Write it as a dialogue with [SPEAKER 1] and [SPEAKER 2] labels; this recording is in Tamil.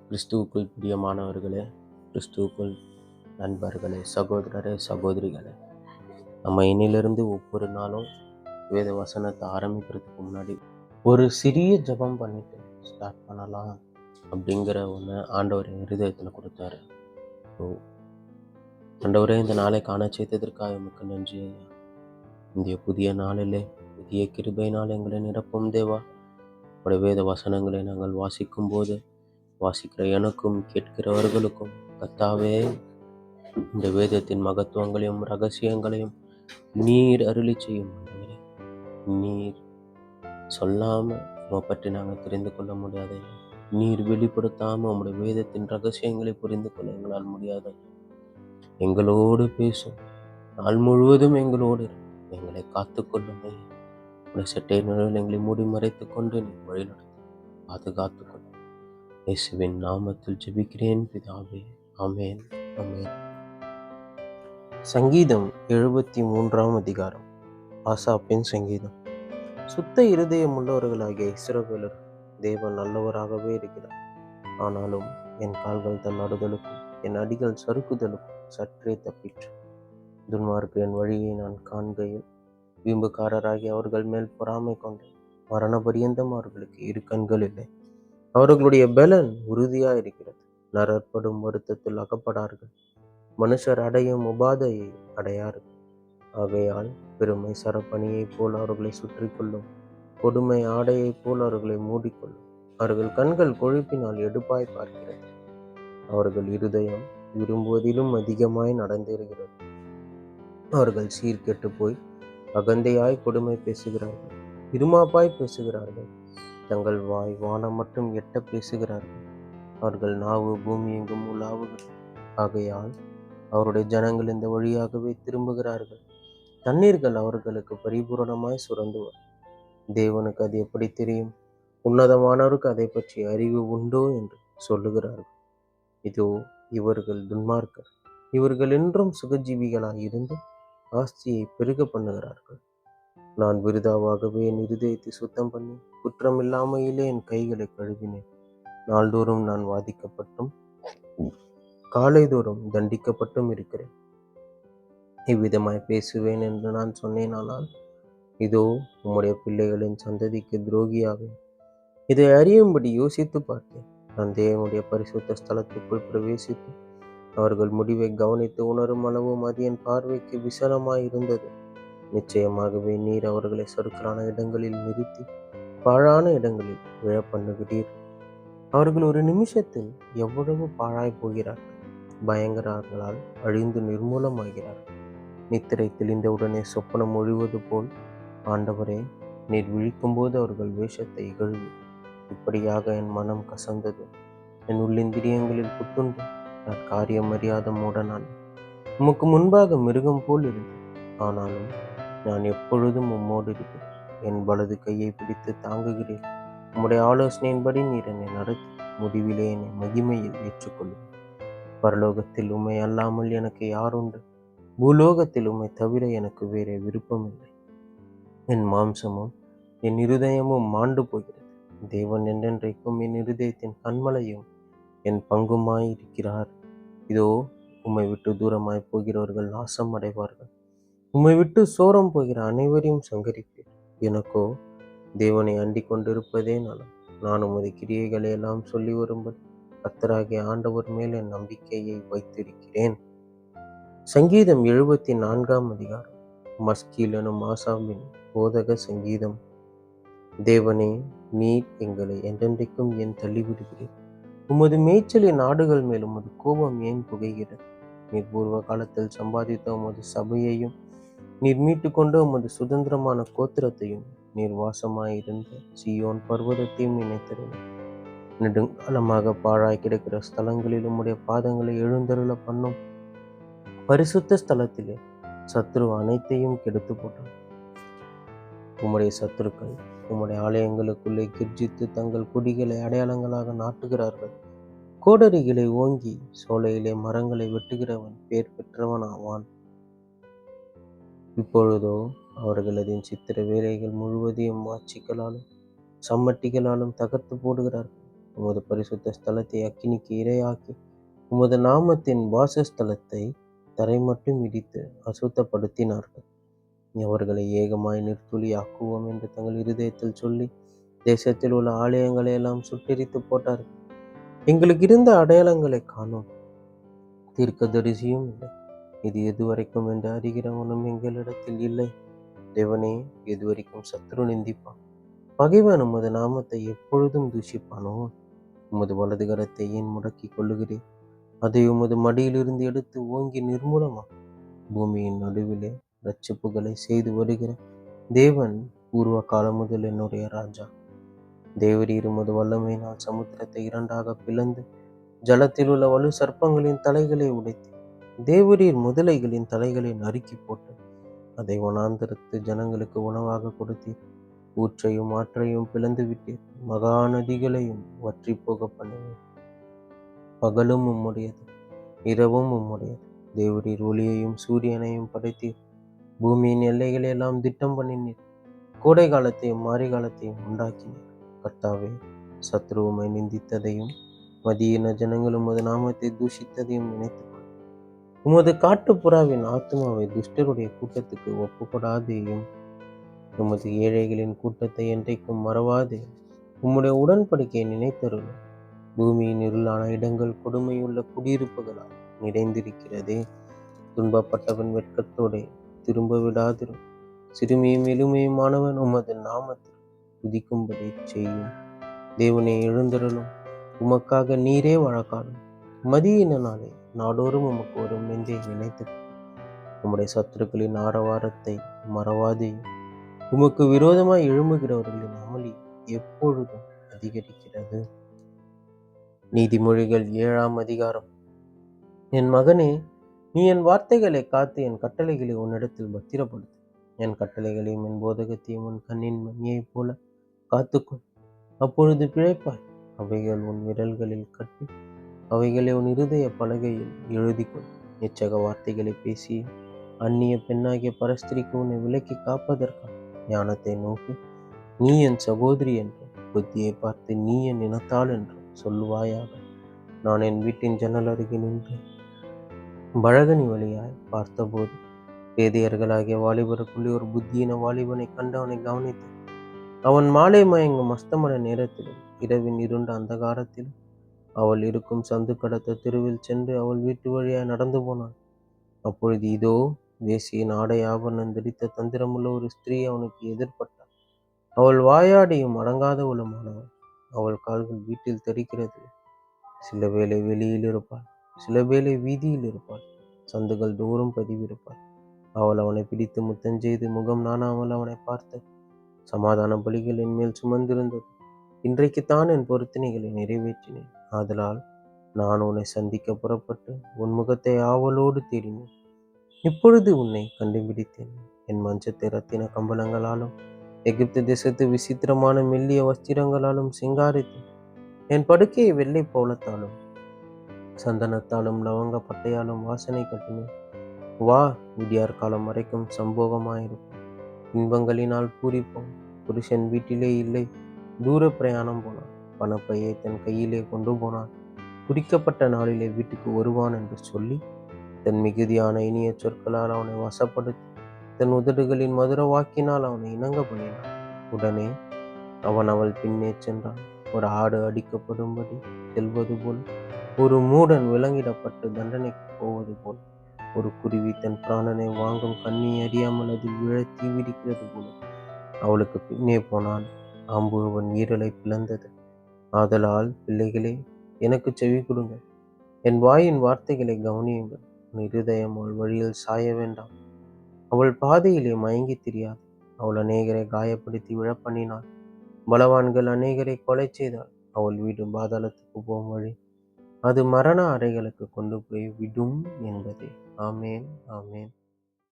[SPEAKER 1] கிறிஸ்துவுக்குள் பிரியமானவர்களே, கிறிஸ்துவுக்குள் நண்பர்களே, சகோதரரே, சகோதரிகளே, நம்ம இன்னிலிருந்து ஒவ்வொரு நாளும் வேத வசனத்தை ஆரம்பிக்கிறதுக்கு முன்னாடி ஒரு சிறிய ஜெபம் பண்ணிட்டு ஸ்டார்ட் பண்ணலாம் அப்படிங்கிற ஒன்று ஆண்டவர் என் இருதயத்தில் கொடுத்தாரு. ஸோ ஆண்டவரே, இந்த நாளை காண செய்ததற்காக மிக்க நன்றி ஐயா. இந்த புதிய நாளிலே புதிய கிருபையினால் எங்களை நிரப்பும் தேவா. உடைய வேத வசனங்களை நாங்கள் வாசிக்கும் போது வாசிக்கிற எனக்கும் கேட்கிறவர்களுக்கும் கர்த்தாவே, இந்த வேதத்தின் மகத்துவங்களையும் ரகசியங்களையும் நீர் அருளி செய்யும் ஆண்டவரே. நீர் சொல்லாம உம்மை பற்றி நாங்கள் தெரிந்து கொள்ள முடியாது. நீர் வெளிப்படுத்தாம உம்முடைய வேதத்தின் ரகசியங்களை புரிந்து கொள்ள எங்களால் முடியாது. எங்களோடு பேசும், நாள் முழுவதும் எங்களோடு எங்களை காத்துக்கொள்ளும். உடைய சட்டை நிழலில் எங்களை மூடி மறைத்துக் கொண்டு நீ வழிநடத்தும், பாதுகாத்துக் கொள்ளும். இயேசுவின் நாமத்தில் ஜெபிக்கிறேன் பிதாவே, ஆமென், ஆமென். சங்கீதம் 73 அதிகாரம். ஆசாப்பின் சங்கீதம். சுத்த இருதயம் உள்ளவர்களாகிய இஸ்ரவேலர் தேவன் நல்லவராகவே இருக்கிறார். ஆனாலும் என் கால்கள் தள்ளாடுதலுக்கும் என் அடிகள் சறுக்குதலுக்கும் சற்றே தப்பிற்று. துன்மார்க்கு என் வழியை நான் காண்கையில் வீம்புக்காரராகி அவர்கள் மேல் பொறாமை கொண்டேன். மரண பரியந்தம் அவர்களுக்கு இரு கண்கள் இல்லை. அவர்களுடைய பலன் உறுதியா இருக்கிறது. நரற்படும் வருத்தத்தில் அகப்படார்கள். மனுஷர் அடையும் உபாதையை அடையார்கள். ஆகையால் பெருமை சரப்பணியைப் போல் அவர்களை சுற்றி கொள்ளும், கொடுமை ஆடையைப் போல் அவர்களை மூடிக்கொள்ளும். அவர்கள் கண்கள் கொழுப்பினால் எடுப்பாய் பார்க்கிறது. அவர்கள் இருதயம் விரும்புவதிலும் அதிகமாய் நடந்தேறுகிறது. அவர்கள் சீர்கெட்டு போய் அகந்தையாய் கொடுமை பேசுகிறார்கள், இருமாப்பாய் பேசுகிறார்கள். தங்கள் வாய் வானம் மட்டும் எட்ட பேசுகிறார்கள். அவர்கள் நாவு பூமி எங்கும் உலாவுகிறது. ஆகையால் அவருடைய ஜனங்கள் இந்த வழியாகவே திரும்புகிறார்கள். தண்ணீர்கள் அவர்களுக்கு பரிபூரணமாய் சுரந்து வரும். தேவனுக்கு அது எப்படி தெரியும்? உன்னதமானவருக்கு அதை பற்றி அறிவு உண்டோ என்று சொல்லுகிறார்கள். இதோ இவர்கள் துன்மார்க்கர். இவர்கள் என்றும் சுகஜீவிகளாய் இருந்து ஆஸ்தியை பெருக பண்ணுகிறார்கள். நான் விருதாவாகவே என் இருதயத்தை சுத்தம் பண்ணி குற்றமில்லாமையிலே என் கைகளை கழுவினேன். நாள்தோறும் நான் வாதிக்கப்பட்டும் காலைதோறும் தண்டிக்கப்பட்டும் இருக்கிறேன். இவ்விதமாய் பேசுவேன் என்று நான் சொன்னேனானால், இதோ உம்முடைய பிள்ளைகளின் சந்ததிக்கு துரோகியாவேன். இதை அறியும்படி யோசித்து பார்த்தேன். நான் தேவனுடைய பரிசுத்த ஸ்தலத்துக்குள் பிரவேசித்து அவர்கள் முடிவை கவனித்து உணரும் அளவும் அது என் பார்வைக்கு விசனமாயிருந்தது. நிச்சயமாகவே நீர் அவர்களை சறுக்கலான இடங்களில் நிறுத்தி பாழான இடங்களில் விழப்பண்ணுகிறீர். அவர்கள் ஒரு நிமிஷத்தில் எவ்வளவு பாழாய் போகிறார்கள். பயங்கரங்களால் அழிந்து நிர்மூலமாகிறார்கள். நித்திரை தெளிந்தவுடனே சொப்பனம் ஒழிவது போல் ஆண்டவரே, நீர் விழிக்கும்போது அவர்கள் வேஷத்தை இகழ்வு. இப்படியாக என் மனம் கசந்தது, என் உள்ளிந்திரியங்களில் புத்துண்டு. நான் காரியம் அறியாத மூடனான். உமக்கு முன்பாக மிருகம் போல் இருந்தேன். ஆனாலும் நான் எப்பொழுதும் உம்மோடு இருக்கிறேன். என் வலது கையை பிடித்து தாங்குகிறேன். உம்முடைய ஆலோசனையின்படி நீர் என்னை நடத்தி முடிவிலே என்னை மகிமையில் ஏற்றுக்கொள்ளும். பரலோகத்தில் உம்மை அல்லாமல் எனக்கு யாருண்டு? பூலோகத்தில் உம்மை தவிர எனக்கு வேறே விருப்பமில்லை. என் மாம்சமும் என் இருதயமும் மாண்டு போகிறது. தேவன் என்றென்றைக்கும் என் இருதயத்தின் கண்மலையும் என் பங்குமாய் இருக்கிறார். இதோ உம்மை விட்டு தூரமாய் போகிறவர்கள் நாசம் அடைவார்கள். உம்மை விட்டு சோரம் போகிற அனைவரையும் சங்கரிப்பீர். எனக்கோ தேவனை அண்டிக் கொண்டிருப்பதே நலம். நான் உமது கிரியைகளை எல்லாம் சொல்லி வரும்படி கர்த்தராகிய ஆண்டவர் மேல் என் நம்பிக்கையை வைத்திருக்கிறேன். சங்கீதம் 74 அதிகாரம். மஸ்கீல் எனும் ஆசாபின் போதக சங்கீதம். தேவனே, நீர் எங்களை என்றென்றைக்கும் ஏன் தள்ளிவிடுகிறீர்? உமது மேய்ச்சலின் ஆடுகள் மேல் உமது கோபம் ஏன் புகைகிறது? நீர் பூர்வ காலத்தில் சம்பாதித்த உமது சபையையும் நீர் மீட்டு கொண்ட உமது சுதந்திரமான கோத்திரத்தையும் நீர் வாசமாயிருந்த சீயோன் பர்வதத்தையும் நினைத்திருந்தேன். நெடுங்காலமாக பாழாய் கிடக்கிற ஸ்தலங்களில் உம்முடைய பாதங்களை எழுந்தருள பண்ணும் பரிசுத்த ஸ்தலத்திலே சத்ரு அனைத்தையும் கெடுத்து போட்டான். உம்முடைய சத்துருக்கள் உம்முடைய ஆலயங்களுக்குள்ளே கிர்ஜித்து தங்கள் குடிகளை அடையாளங்களாக நாட்டுகிறார்கள். கோடரிகளை ஓங்கி சோலையிலே மரங்களை வெட்டுகிறவன் பேர் பெற்றவனாவான். இப்பொழுதோ அவர்கள் அதன் சித்திர வேலைகள் முழுவதையும் வாச்சிக்களாலும் சம்மட்டிகளாலும் தகர்த்து போடுகிறார்கள். உமது பரிசுத்த ஸ்தலத்தை அக்கினிக்கு இரையாக்கி உமது நாமத்தின் வாசஸ்தலத்தை தரை மட்டும் இடித்து அசுத்தப்படுத்தினார்கள். அவர்களை ஏகமாய் நிர்த்துளியாக்குவோம் என்று தங்கள் இருதயத்தில் சொல்லி தேசத்தில் உள்ள ஆலயங்களை எல்லாம் சுட்டெரித்து போட்டார்கள். எங்களுக்கு இருந்த அடையாளங்களை காணோம், தீர்க்கதரிசியும் இல்லை. இது எதுவரைக்கும் என்று அறிகிறவனும் எங்களிடத்தில் இல்லை. தேவனே, எதுவரைக்கும் சத்ரு நிந்திப்பான், பகைவன் உமது நாமத்தை எப்பொழுதும் தூஷிப்பானோ? உமது வலது கரத்தை ஏன் முடக்கி கொள்ளுகிறேன்? அதை உமது மடியிலிருந்து எடுத்து ஓங்கி நிர்மூலமா. பூமியின் நடுவிலே இரட்சிப்புகளை செய்து வருகிற தேவன் பூர்வ காலம் முதல் என்னுடைய ராஜா. தேவரீர் உமது வல்லமையினால் சமுத்திரத்தை இரண்டாக பிளந்து ஜலத்தில் உள்ள வலு சர்ப்பங்களின் தலைகளை உடைத்து தேவரீர் முதலைகளின் தலைகளை நறுக்கி போட்டு அதை வனாந்தரத்து ஜனங்களுக்கு உணவாக கொடுத்தீர். ஊற்றையும் ஆற்றையும் பிளந்து விட்டீர், மகா நதிகளையும் வற்றி போக பண்ணுவீர். பகலும் உம்முடையது, இரவும் உம்முடையது. தேவரீர் ஒளியையும் சூரியனையும் படைத்தீர். பூமியின் எல்லைகளை எல்லாம் திட்டம் பண்ணினீர். கோடை காலத்தையும் மாரி காலத்தையும் உண்டாக்கினீர். கர்த்தாவே, சத்ருவுமை நிந்தித்ததையும் மதியின ஜனங்கள் உமது நாமத்தை தூஷித்ததையும் நினைத்துக்கொள். உமது காட்டுப்புறாவின் ஆத்மாவை துஷ்டருடைய கூட்டத்துக்கு ஒப்புக்கொடாதேயும். உமது ஏழைகளின் கூட்டத்தை என்றைக்கும் மறவாதே. உம்முடைய உடன்படிக்கையை நினைத்தருளும். பூமியின் இருளான இடங்கள் கொடுமையுள்ள குடியிருப்புகளால் நிறைந்திருக்கிறதே. துன்பப்பட்டவன் வெட்கத்தோடே திரும்ப விடாதிரும். சிறுமியும் எளிமையுமானவன் உமது நாமத்தில் துதிக்கும்படி செய்யும். தேவனே, எழுந்தருளும். உமக்காக நீரே வழக்காடும். மதியின நாளே நாடோறும் உமக்கு வரும் நெஞ்சை நினைத்து உம்முடைய சத்துருக்களின் ஆரவாரத்தை மறவாதேயும். உமக்கு விரோதமாய் எழும்புகிறவர்களின் அமளி எப்பொழுதும் அதிகரிக்கிறது. நீதிமொழிகள் 7ஆம் அதிகாரம். என் மகனே, நீ என் வார்த்தைகளை காத்து என் கட்டளைகளை உன்னிடத்தில் பத்திரப்படுத்து. என் கட்டளைகளையும் என் போதகத்தையும் உன் கண்ணின் மணியைப் போல காத்துக்கொள். அப்பொழுது பிழைப்பாய். அவைகள் உன் விரல்களில் கட்டி அவைகளை உன் இருதய பலகையில் எழுதிக்கொள். எச்சக வார்த்தைகளை பேசி அந்நிய பெண்ணாகிய பரஸ்திரிக்கு உன்னை விலக்கி காப்பதற்காக ஞானத்தை நோக்கி நீ என் சகோதரி என்றும் புத்தியை பார்த்து நீ என் இனத்தாள் என்றும் சொல்லுவாயாக. நான் என் வீட்டின் ஜன்னல் அருகே நின்று பழகனி வழியாய் பார்த்தபோது பேதையர்களாகிய வாலிபருக்குள்ளே ஒரு புத்தியின வாலிபனை கண்டு அவனை கவனித்தேன். அவன் மாலை மயங்கும் அஸ்தமன நேரத்திலும் இரவின் இருண்ட அந்தகாரத்திலும் அவள் இருக்கும் சந்து கடத்த தெருவில் சென்று அவள் வீட்டு வழியாய் நடந்து போனான். அப்பொழுது இதோ, வேசியின் ஆடை ஆபரணம் தரித்த தந்திரமுள்ள ஒரு ஸ்திரீ அவனுக்கு எதிர்பட்டாள். அவள் வாயாடியும் அடங்காதவளுமானவள். அவள் கால்கள் வீட்டில் தெரிக்கிறது. சில வேளை வெளியில் இருப்பாள், சில வேளை வீதியில் இருப்பாள், சந்துகள் தோறும் பதிவிருப்பாள். அவள் அவனை பிடித்து முத்தஞ்செய்து முகம் நாணாமல் அவனை பார்த்து, சமாதான பலிகள் என் மேல் சுமந்திருந்தது. இன்றைக்குத்தான் என் பொருத்தனைகளை நிறைவேற்றினேன். ஆதலால் நான் உன்னை சந்திக்க புறப்பட்டு உன் முகத்தை ஆவலோடு தேடினேன். இப்பொழுது உன்னை கண்டுபிடித்தேன். என் மஞ்சத்தை ரத்தின கம்பளங்களாலும் எகிப்து தேசத்து விசித்திரமான மெல்லிய வஸ்திரங்களாலும் சிங்காரித்தேன். என் படுக்கையை வெள்ளை பௌலத்தாலும் சந்தனத்தாலும் லவங்க பட்டையாலும் வாசனை கட்டினேன். வா, விடியார் காலம் வரைக்கும் சம்போகமாயிருக்கும். இன்பங்களினால் பூரிப்போம். புருஷன் வீட்டிலே இல்லை, தூர பிரயாணம் போனான். பணப்பையை தன் கையிலே கொண்டு போனான். குறிக்கப்பட்ட நாளிலே வீட்டுக்கு வருவான் என்று சொல்லி தன் மிகுதியான இனிய சொற்களால் அவனை வசப்படுத்தி தன் உதடுகளின் மதுர வாக்கினால் அவனை இணங்க பண்ணினான். உடனே அவன் அவள் பின்னே சென்றான். ஒரு ஆடு அடிக்கப்படும்படி செல்வது போல், ஒரு மூடன் விலங்கிடப்பட்டு தண்டனைக்கு போவது போல், ஒரு குருவி தன் பிராணனை வாங்கும் கண்ணி அறியாமல் அதில் விழ தீவிரிக்கிறது போல அவளுக்கு பின்னே போனான். அம்பு அவன் ஈரலை பிளந்தது. ஆதலால் பிள்ளைகளே, எனக்கு செவி கொடுங்கள். என் வாயின் வார்த்தைகளை கவனியுங்கள். உன் இருதயம் அவள் வழியில் சாய வேண்டாம். அவள் பாதையிலே மயங்கி திரியாது. அவள் அநேகரை காயப்படுத்தி விழப்பண்ணினாள். பலவான்கள் அநேகரை கொலை செய்தாள். அவள் வீடு பாதாளத்துக்கு போகும் வழி, அது மரண அறைகளுக்கு கொண்டு போய் விடும் என்பதே. ஆமேன், ஆமேன்.